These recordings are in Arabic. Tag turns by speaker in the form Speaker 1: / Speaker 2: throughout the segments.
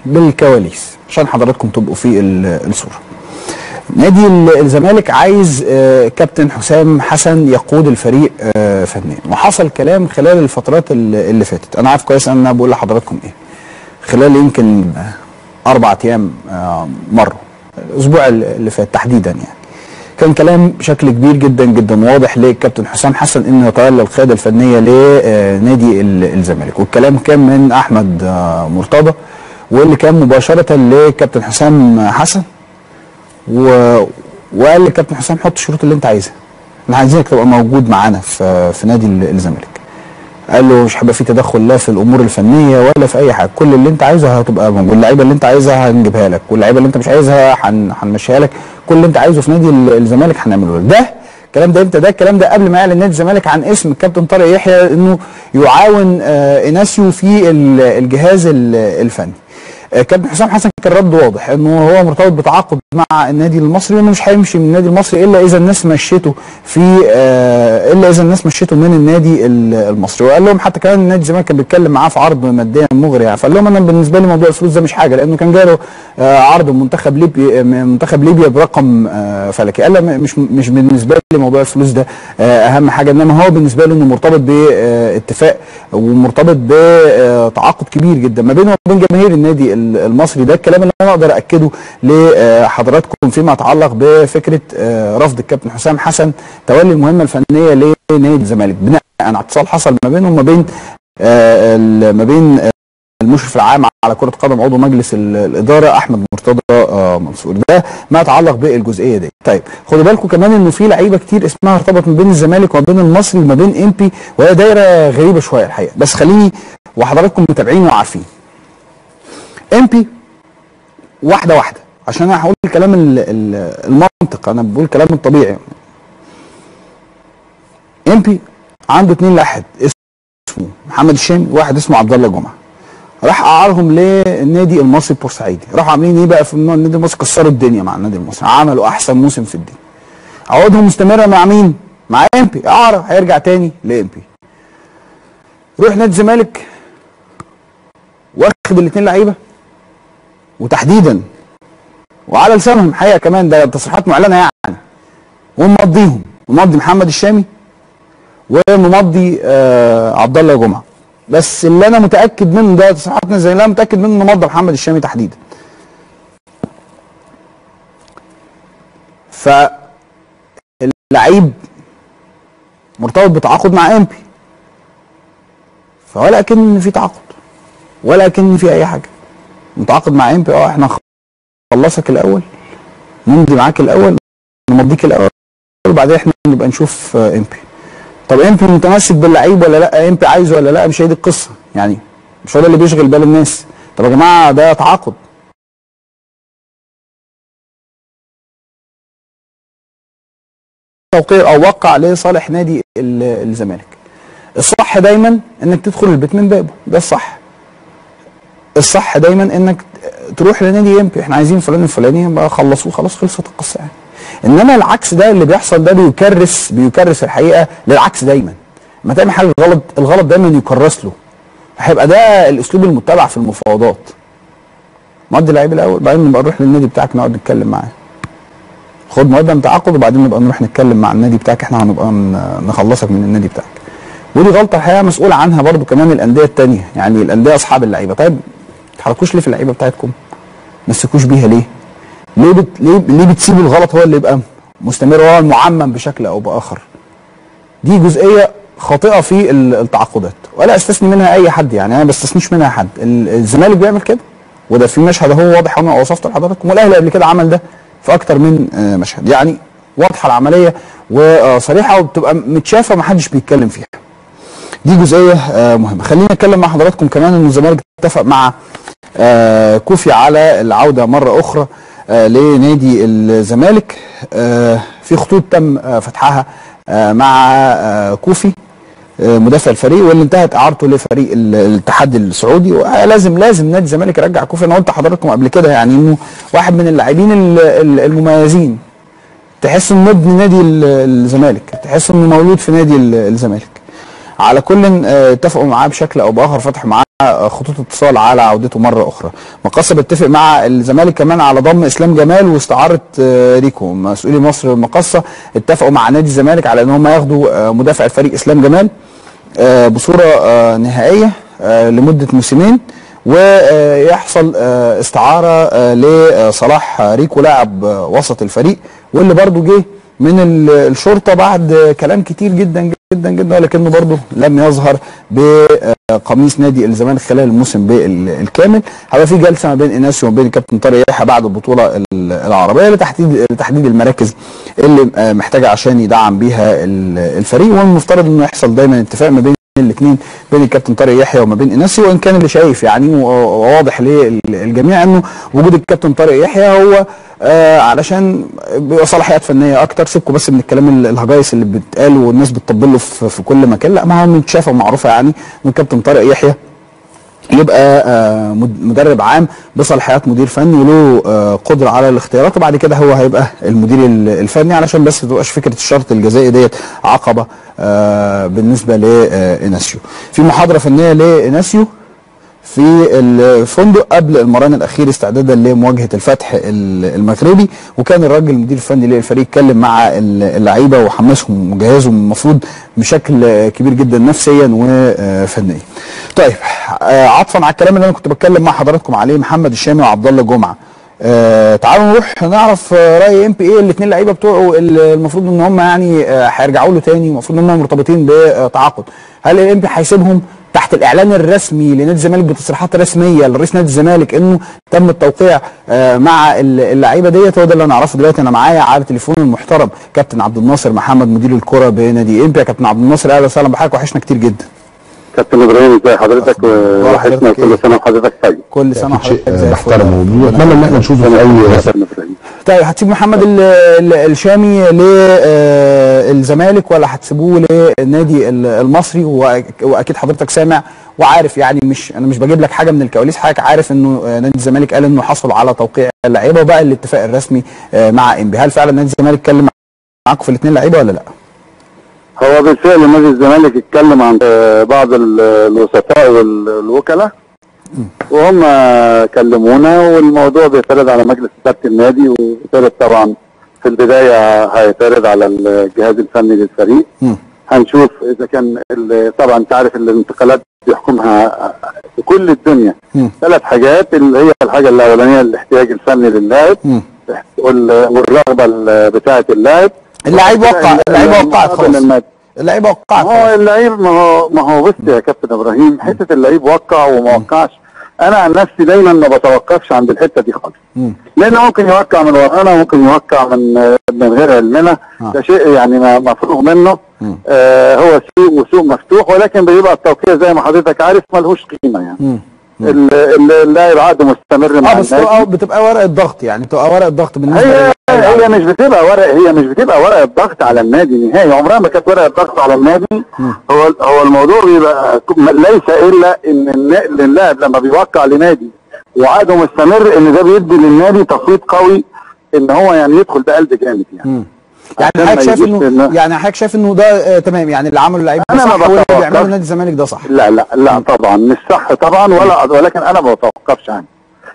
Speaker 1: بالكواليس عشان حضراتكم تبقوا في الصوره. نادي الزمالك عايز كابتن حسام حسن يقود الفريق فنيا، وحصل كلام خلال الفترات اللي فاتت. انا عارف كويس ان انا بقول لحضراتكم ايه، خلال يمكن 4 ايام مره الاسبوع اللي فات تحديدا، يعني كان كلام بشكل كبير جدا جدا واضح للكابتن حسام حسن انه يتولى القياده الفنيه لنادي الزمالك، والكلام كان من احمد مرتضى، واللي كان مباشره لكابتن حسام حسن، وقال للكابتن حسام حط الشروط اللي انت عايزها، احنا عايزينك تبقى موجود معانا في نادي الزمالك. قال له مش هيبقى في تدخل لا في الامور الفنيه ولا في اي حاجه، كل اللي انت عايزه هتبقى موجود، اللعيبه اللي انت عايزها هنجيبها لك، واللعيبه اللي انت مش عايزها هنمشيها لك، كل اللي انت عايزه في نادي الزمالك هنعمله لك. ده الكلام ده امتى؟ ده الكلام ده قبل ما يعلن نادي الزمالك عن اسم الكابتن طارق يحيى انه يعاون اناسيو في الجهاز الفني. كابتن حسام حسن كان رد واضح انه هو مرتبط بتعاقد مع النادي المصري، وانه مش هيمشي من النادي المصري الا اذا الناس مشيته من النادي المصري. وقال لهم حتى كمان النادي الزمالك كان بيتكلم معاه في عرض ماديا مغري، يعني فقال لهم انا بالنسبه لي موضوع الفلوس ده مش حاجه، لانه كان جاله عرض منتخب ليبيا برقم فلكي. قال له مش بالنسبه لي موضوع الفلوس ده اهم حاجه، انما هو بالنسبه له انه مرتبط باتفاق ومرتبط بتعاقد كبير جدا ما بينه وبين جماهير النادي المصري. ده الكلام اللي انا اقدر اكده لحضراتكم فيما يتعلق بفكره رفض الكابتن حسام حسن تولي المهمه الفنيه لنادي الزمالك، بناء على اتصال حصل ما بينهم ما بين المشرف العام على كره قدم عضو مجلس الاداره احمد مرتضى منصور. ده ما يتعلق بالجزئيه دي. طيب خدوا بالكم كمان انه في لعيبه كتير اسمها ارتبط ما بين الزمالك وما بين المصري وما بين امبي، وهي دايره غريبه شويه الحقيقه، بس خليني وحضراتكم متابعين وعارفين. امبي واحده واحده عشان انا هقول الكلام المنطق، انا بقول الكلام الطبيعي. امبي عنده 2 لاعب اسمه محمد الشامي وواحد اسمه عبد الله جمعه، راح اعارهم للنادي المصري البورسعيدي. راحوا عاملين ايه بقى في النادي المصري؟ كسروا الدنيا مع النادي المصري، عملوا احسن موسم في الدنيا. عقودهم مستمره مع مين؟ مع امبي، اعاره هيرجع تاني لامبي. روح نادي الزمالك واخد ال2 لعيبه وتحديدا وعلى لسانهم الحقيقه كمان، ده تصريحات معلنه يعني، وممضيهم، ممضي محمد الشامي وممضي عبد الله جمعه. بس اللي انا متاكد منه، ده تصريحاتنا زي اللي انا متاكد منه، انه مضى محمد الشامي تحديدا. فاللعيب مرتبط بتعاقد مع امبي، فولا اكن في تعاقد ولا اكن في اي حاجه. متعاقد مع امبي، احنا نخلصك الاول، نمضي معاك الاول، نمضيك الاول، وبعدين احنا نبقى نشوف امبي. طب امبي متمسك باللعيب ولا لا؟ امبي عايزه ولا لا؟ مش هي دي القصه يعني، مش هو ده اللي بيشغل بال الناس. طب يا جماعه ده تعاقد، توقيع او وقع لصالح نادي الزمالك. الصح دايما انك تدخل البيت من بابه، ده الصح. الصح دايما انك تروح لنادي امبي، احنا عايزين فلان الفلاني بقى، خلصوه خلاص، خلصت القصه يعني. انما العكس ده اللي بيحصل، ده بيكرس الحقيقه للعكس دايما. لما تعمل حاجه غلط، الغلط دايما يكرس له. هيبقى ده الاسلوب المتبع في المفاوضات. مضي اللعيب الاول، بعدين نبقى نروح للنادي بتاعك نقعد نتكلم معاه. خد مقدم تعاقد وبعدين نبقى نروح نتكلم مع النادي بتاعك، احنا هنبقى نخلصك من النادي بتاعك. ودي غلطه الحقيقه مسؤول عنها برضو كمان الانديه الثانيه، يعني الانديه اصحاب اللعيبه. طيب ما تحركوش ليه في اللعيبه بتاعتكم؟ ما تمسكوش بيها ليه؟ ليه بتسيبوا الغلط هو اللي يبقى مستمر وهو المعمم بشكل او باخر؟ دي جزئيه خاطئه في التعاقدات، ولا استثني منها اي حد، يعني انا ما بستثنيش منها حد. الزمالك بيعمل كده، وده في مشهد اهو واضح انا وصفته لحضراتكم، والاهلي قبل كده عمل ده في اكتر من مشهد، يعني واضحه العمليه وصريحه وبتبقى متشافه ما حدش بيتكلم فيها. دي جزئيه مهمه. خلينا نتكلم مع حضراتكم كمان ان الزمالك اتفق مع كوفي على العوده مره اخرى لنادي الزمالك. في خطوط تم فتحها مع كوفي مدافع الفريق، واللي انتهت اعارته لفريق الاتحاد السعودي. ولازم نادي الزمالك يرجع كوفي. انا قلت لحضراتكم قبل كده يعني انه واحد من اللاعبين المميزين، تحس انه ابن نادي الزمالك، تحس انه مولود في نادي الزمالك. على كل اتفقوا معاه بشكل او باخر، فتحوا معاه خطوط اتصال على عودته مره اخرى. مقصه بيتفق مع الزمالك كمان على ضم اسلام جمال واستعاره ريكو. مسؤولي مصر مقصه اتفقوا مع نادي الزمالك على ان هم ياخدوا مدافع الفريق اسلام جمال بصوره نهائيه لمده موسمين، ويحصل استعاره لصلاح ريكو لاعب وسط الفريق، واللي برضو جه من الشرطه بعد كلام كتير جدا جدا جدا، ولكنه برضو لم يظهر بقميص نادي الزمالك خلال الموسم بالكامل. هيبقى في جلسه ما بين ايناسيو وما بين الكابتن طارق يحيى بعد البطوله العربيه لتحديد المراكز اللي محتاجه عشان يدعم بيها الفريق، والمفترض انه يحصل دايما اتفاق ما بين الاثنين، بين الكابتن طارق يحيى وما بين ايناسيو. وان كان اللي شايف يعني وواضح للجميع انه وجود الكابتن طارق يحيى هو علشان بيبقى صلاحيات فنيه اكتر. سيبكوا بس من الكلام الهجايس اللي بيتقال والناس بتطبل له في كل مكان، لا، ما هو متشافه ومعروفه يعني ان الكابتن طارق يحيى يبقى مدرب عام بصلاحيات مدير فني وله قدره على الاختيارات، وبعد كده هو هيبقى المدير الفني، علشان بس ما تبقاش فكره الشرط الجزائي ديت عقبه بالنسبه لايناسيو. في محاضره فنيه لايناسيو في الفندق قبل المران الاخير استعدادا لمواجهه الفتح المغربي، وكان الراجل المدير الفني للفريق اتكلم مع اللعيبه وحمسهم وجهزهم المفروض بشكل كبير جدا نفسيا وفنيا. طيب عطفا على الكلام اللي انا كنت بتكلم مع حضراتكم عليه، محمد الشامي وعبد الله جمعه، تعالوا نروح نعرف راي ام بي ايه الاثنين لعيبه بتوعه المفروض ان هم يعني هيرجعوا له تاني، المفروض ان هم مرتبطين بتعاقد. هل الام بي هيسيبهم تحت الاعلان الرسمي لنادي الزمالك بتصريحات رسميه لرئيس نادي الزمالك انه تم التوقيع مع اللعيبه ديت؟ هو ده اللي نعرفه دلوقتي. انا معايا على تليفون المحترم كابتن عبد الناصر محمد مدير الكره بنادي امبي. يا كابتن عبد الناصر اهلا وسهلا بحضرتك، وحشنا كتير جدا.
Speaker 2: كابتن ابراهيم ازي حضرتك؟ وحشنا كل سنه وحضرتك طيب.
Speaker 1: كل سنه وحضرتك زي الفل.
Speaker 3: اتمنى ان احنا نشوفه في اي.
Speaker 1: طيب هتسيب محمد الشامي للزمالك ولا هتسيبوه للنادي المصري؟ واكيد حضرتك سامع وعارف يعني، انا مش بجيب لك حاجه من الكواليس، حضرتك عارف انه نادي الزمالك قال انه حصل على توقيع اللعيبه وبقى الاتفاق الرسمي مع انبي. هل فعلا نادي الزمالك اتكلم معاكم في الاثنين لعيبه ولا لا؟
Speaker 2: هو بالفعل نادي الزمالك اتكلم عن بعض الوسطاء والوكلاء وهم كلمونا، والموضوع بيتعرض على مجلس اداره النادي، وبيتعرض طبعا في البدايه هيتعرض على الجهاز الفني للفريق. هنشوف اذا كان طبعا انت عارف الانتقالات بيحكمها في كل الدنيا 3 حاجات، اللي هي الحاجه الاولانيه الاحتياج الفني لللاعب، والرغبه بتاعه اللاعب.
Speaker 1: اللعيب وقعت خلاص، اللعيب وقعت.
Speaker 2: هو اللعيب ما هو بص يا كابتن ابراهيم، حته اللعيب وقع وما وقعش، انا عن نفسي دايما ما بتوقفش عند الحته دي خالص، لانه ممكن يوقع من ورانا، ممكن يوقع من غير علمنا، ده شيء يعني مفروغ منه. هو سوق مفتوح، ولكن بيبقى التوقيع زي ما حضرتك عارف ملهوش قيمه يعني. اللاعب عقده مستمر مع
Speaker 1: بس بتبقى ورقه ضغط، يعني بتبقى ورقه ضغط بالنسبه
Speaker 2: هي مش بتبقى ورقه ضغط على النادي نهائي، عمرها ما كانت ورقه ضغط على النادي. هو الموضوع بيبقى ليس الا ان اللاعب لما بيوقع لنادي وعقده مستمر، ان ده بيدي للنادي تفويض قوي ان هو يعني يدخل بقلب جامد يعني.
Speaker 1: يعني حضرتك شايف انه ده تمام، يعني اللي عمله اللعيبه ده صح واللي بيعمله نادي الزمالك ده صح؟
Speaker 2: لا طبعا مش صح طبعا، ولكن انا ما بتوقفش عنه.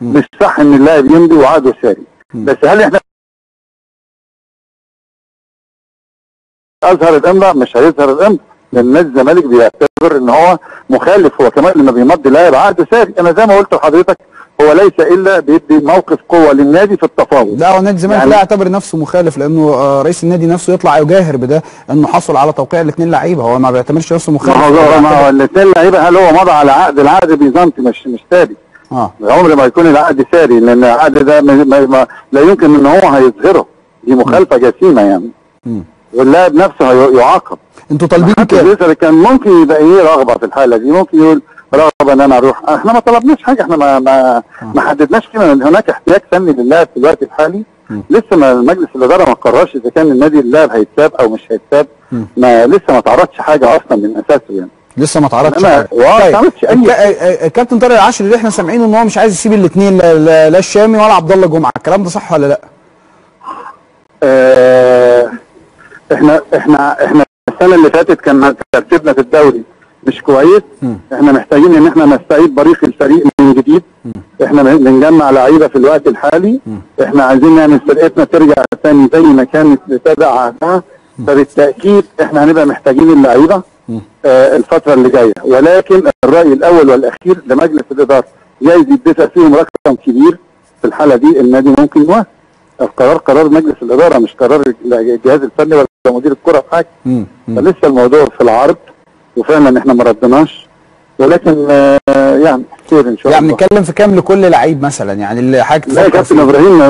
Speaker 2: مش صح ان اللاعب يمضي وعقده ساري، بس هل احنا اظهر الامضاء؟ مش هيظهر الامضاء، لان نادي الزمالك بيعتبر ان هو مخالف هو كمان لما بيمضي لاعب عقد ساري. انا زي ما قلت لحضرتك هو ليس الا بيدي موقف قوه للنادي في التفاوض.
Speaker 1: لا، هو نادي الزمالك لا يعتبر نفسه مخالف، لانه رئيس النادي نفسه يطلع يجاهر بده انه حصل على توقيع الاثنين لعيبه، هو ما بيعتبرش نفسه مخالف.
Speaker 2: ما هو الاثنين لعيبه، هل هو مضى على العقد بيزنطي مش ساري. عمر ما يكون العقد ساري، لان العقد ده لا يمكن ان هو هيظهره، دي مخالفه جسيمه يعني. واللاعب نفسه يعاقب.
Speaker 1: انتوا طالبين كده؟
Speaker 2: كان ممكن يبقى ايه رغبه في الحاله دي، ممكن يقول رغبه ان انا اروح. احنا ما طلبناش حاجه، احنا ما حددناش كده ان هناك احتياج فني للاعب في الوقت الحالي. لسه ما مجلس الاداره ما قررش اذا كان النادي اللاعب هيتساب او مش هيتساب. لسه ما تعرضش حاجه اصلا من اساسه يعني.
Speaker 1: لسه ما تعرضش حاجه. طيب الكابتن طارق العشري اللي احنا سامعينه ان هو مش عايز يسيب الاثنين، لا الشامي ولا عبد الله جمعه، الكلام ده صح ولا لا؟
Speaker 2: احنا السنه اللي فاتت كان ترتيبنا في الدوري مش كويس. احنا محتاجين ان احنا نستعيد بريق الفريق من جديد. احنا بنجمع لعيبه في الوقت الحالي. احنا عايزين نعمل فرقتنا ترجع تاني زي ما كانت لتابع عهدها. فبالتاكيد احنا هنبقى محتاجين اللعيبه الفتره اللي جايه، ولكن الراي الاول والاخير لمجلس الاداره، جايز يدفع فيهم رقم كبير. في الحاله دي النادي ممكن يوافق. القرار قرار مجلس الاداره مش قرار الجهاز الفني ولا مدير الكره في حاجه. فلسه الموضوع في العرض، وفعلا احنا ما ردناش، ولكن يعني خير ان شاء الله.
Speaker 1: يعني بنتكلم في كام لكل لعيب مثلا؟ يعني اللي حضرتك
Speaker 2: لا يا كابتن ابراهيم،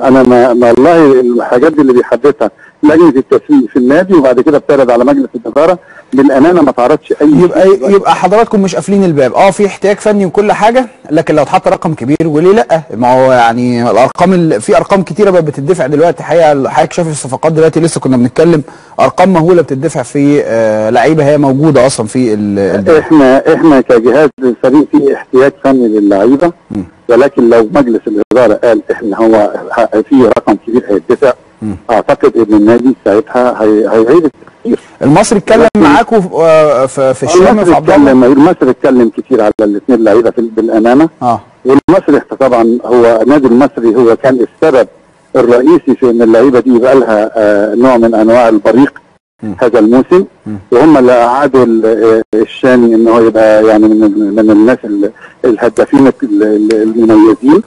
Speaker 2: انا ما والله الحاجات دي اللي بيحددها لجنه التسويق في النادي، وبعد كده بتعرض على مجلس الاداره. بالامانه ما تعرضش اي
Speaker 1: يبقى حضراتكم مش قافلين الباب. في احتياج فني وكل حاجه، لكن لو اتحط رقم كبير وليه لا؟ ما هو يعني الارقام في ارقام كتيره بقت بتدفع دلوقتي. حضرتك شايف الصفقات دلوقتي، لسه كنا بنتكلم ارقام مهوله بتدفع في لعيبه هي موجوده اصلا في
Speaker 2: احنا كجهاز فريق في احتياج فني للعيبه، ولكن لو مجلس الاداره قال احنا هو في رقم كبير هيدفع، اعتقد ان النادي ساعتها هيعيد التفكير.
Speaker 1: المصري اتكلم معاكم في الشام في عبد الله؟
Speaker 2: المصري اتكلم كتير على الاثنين لعيبه بالامانه. والمصري طبعا هو النادي المصري هو كان السبب الرئيسي في ان اللعيبه دي يبقى لها نوع من انواع البريق هذا الموسم، وهم اللي اعادوا الشامي ان هو يبقى يعني من الناس الهدافين المميزين.